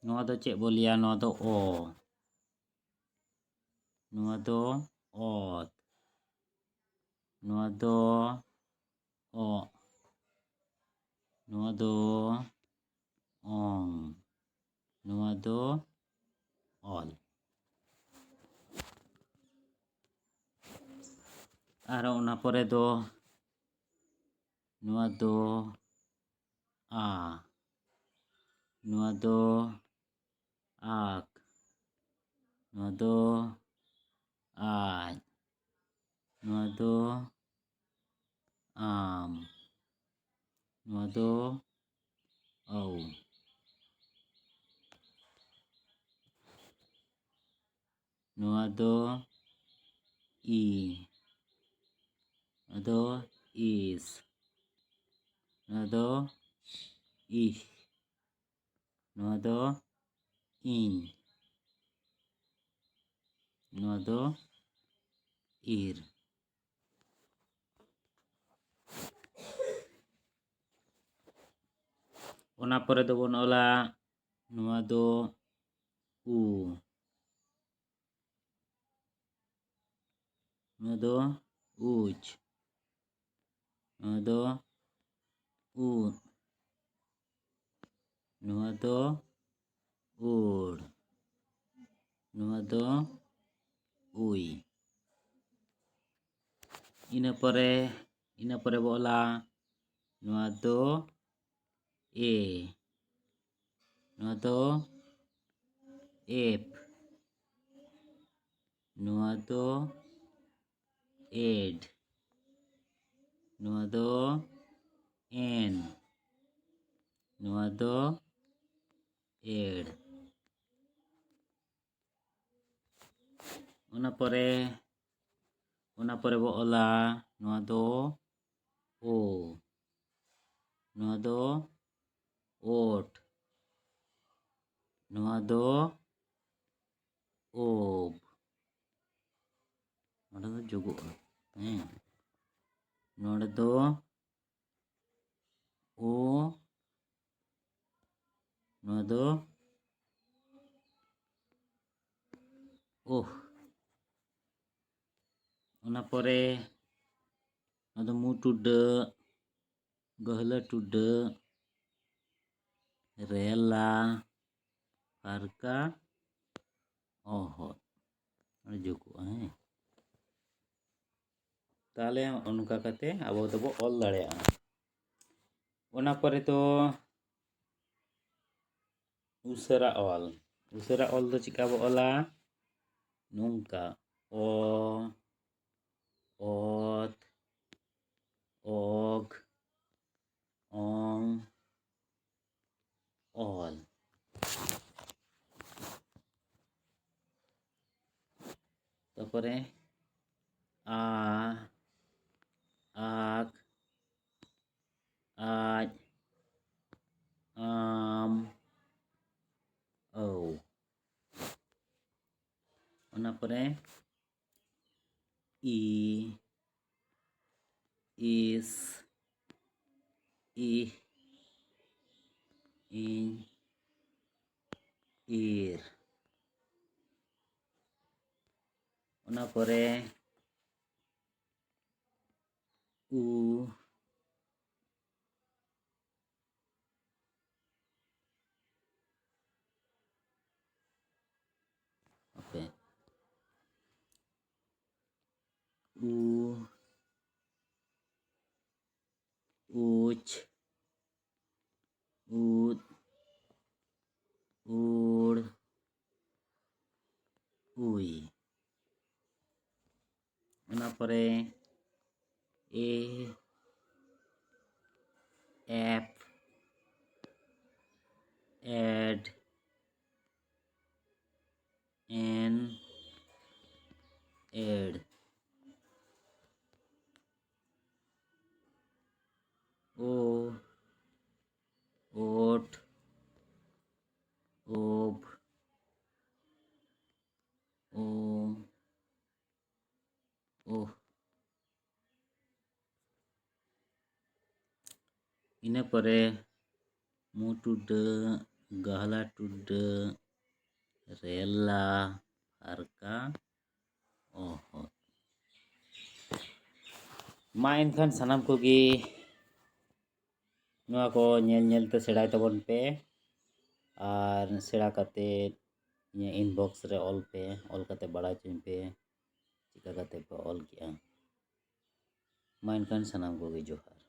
ᱱᱚᱣᱟ ᱫᱚ ᱪᱮᱫ ᱵᱚ ᱞᱟᱹᱭᱟ? ᱱᱚᱣᱟ ᱫᱚ ᱚ, ᱱᱚᱣᱟ ᱫᱚ ᱚᱛ, ᱱᱚᱣᱟ ᱫᱚ ᱚᱜ, ᱱᱚᱣᱟ ᱫᱚ ᱚᱝ, ᱱᱚᱣᱟ ᱫᱚ ᱚᱞ। ᱟᱨ ᱚᱱᱟ ᱯᱚᱨᱮ ᱫᱚ ᱱᱚᱣᱟ ᱫᱚ ᱟ, ᱱᱚᱣᱟ ᱫᱚ ᱟᱠ, ᱱᱚᱣᱟ ᱫᱚ ᱟᱡ, ᱱᱚᱣᱟ ᱫᱚ ᱟᱢ, ᱱᱚᱣᱟ ᱫᱚ ᱟᱹᱣ, ᱱᱚᱣᱟ ᱫᱚ ᱤ, ᱱᱚᱣᱟ ᱫᱚ ᱤᱥ, ᱱᱚᱣᱟ ᱫᱚ ᱤᱦ, ᱱᱚᱣᱟ ᱫᱚ ᱤᱧ, ᱱᱚᱣᱟ ᱫᱚ ᱤᱨ। ᱚᱱᱟ ᱯᱚᱨᱮ ᱫᱚᱵᱚᱱ ᱚᱞᱟ ᱱᱚᱣᱟ ᱫᱚ ᱩ, ᱱᱚᱣᱟ ᱫᱚ ᱩᱪ, ᱱᱚᱣᱟ ᱫᱚ ᱩᱫ, ᱱᱚᱣᱟ ᱫᱚ ᱩᱲ, ᱱᱚᱣᱟ ᱫᱚ ᱩᱭ। ᱤᱱᱟᱹ ᱯᱚᱨᱮ ᱵᱚ ᱚᱞᱟ ᱱᱚᱣᱟ ᱫᱚ ᱮ, ᱱᱚᱣᱟ ᱫᱚ ᱮᱯ, ᱱᱚᱣᱟ ᱫᱚ ᱮᱰ, ᱱᱚᱣᱟ ᱫᱚ ᱮᱱ, ᱱᱚᱣᱟ ᱫᱚ ᱮᱲ। ᱚᱱᱟ ᱯᱚᱨᱮ ᱵᱚ ᱚᱞᱟ ᱱᱚᱣᱟ ᱫᱚ ᱳ, ᱱᱚᱣᱟ ᱫᱚ ᱳᱴ, ᱱᱚᱣᱟ ᱫᱚ ᱳᱵ, ᱱᱚᱰᱮ ᱫᱚ ᱡᱳᱜᱚᱜᱼᱟ, ᱱᱚᱰᱮ ᱫᱚ ᱳ, ᱱᱚᱣᱟ ᱫᱚ ᱳᱦ। ᱚᱱᱟ ᱯᱚᱨᱮ ᱱᱚᱣᱟ ᱫᱚ ᱢᱩ ᱴᱩᱰᱟᱹᱜ, ᱜᱟᱹᱦᱞᱟᱹ ᱴᱩᱰᱟᱹᱜ, ᱨᱮᱞᱟ, ᱯᱷᱟᱨᱠᱟ ᱚᱦᱚᱫ, ᱡᱩᱜᱚᱜᱼᱟ। ᱛᱟᱦᱚᱞᱮ ᱚᱱᱠᱟ ᱠᱟᱛᱮ ᱟᱵᱚ ᱫᱚᱵᱚ ᱚᱞ ᱫᱟᱲᱮᱭᱟᱜᱼᱟ। ᱚᱱᱟ ᱯᱚᱨᱮ ᱫᱚ ᱩᱥᱟᱹᱨᱟ ᱚᱞ। ᱩᱥᱟᱹᱨᱟ ᱚᱞ ᱫᱚ ᱪᱮᱠᱟ ᱵᱚ ᱚᱞᱟ? ᱱᱚᱝᱠᱟ ᱚ, ᱚᱛ, ᱚᱜ, ᱚᱝ, ᱚᱞ। ᱛᱟᱨᱯᱚᱨᱮ ᱟ, ᱟᱠ, ᱟᱡ, ᱟᱢ, ᱟᱹᱣ। ᱚᱱᱟ ᱯᱚᱨᱮ ᱤ, ᱤᱥ, ᱤᱦ, ᱤᱧ, ᱤᱨ। ᱚᱱᱟ ᱯᱚᱨᱮ ᱩ, ᱩ, ᱩᱪ, ᱩᱫ, ᱩᱲ, ᱩᱭ। ᱚᱱᱟ ᱯᱚᱨᱮ ᱮ, ᱮᱯ, ᱮᱰ, ᱮᱱ, ᱮᱲ। ᱳ, ওট, ওভ, ওম, ওহ। ᱤᱱᱟᱹ ᱯᱚᱨᱮ ᱢᱩ ᱴᱩᱰᱟᱹᱜ, ᱜᱟᱦᱞᱟ ᱴᱩᱰᱟᱹᱜ ᱨᱮᱞᱟ ᱯᱷᱟᱨᱠᱟ ᱚᱦᱚᱫ᱾ ᱢᱟ ᱮᱱᱠᱷᱟᱱ ᱥᱟᱱᱟᱢ ᱠᱚᱜᱮ ᱱᱚᱣᱟ ko nyel nyel te serai tabon pe ar sera katet inyᱟᱹᱜ inbox re ol pe, ol kate badai hᱚᱪᱚᱧ pe ᱪᱤᱠᱟ ᱠᱟᱛᱮ pe ᱚᱞ ᱠᱮᱜᱼᱟ᱾ ᱢᱟ ᱮᱱᱠᱷᱟᱱ ᱥᱟᱱᱟᱢ ᱠᱚᱜᱮ ᱡᱚᱦᱟᱨ।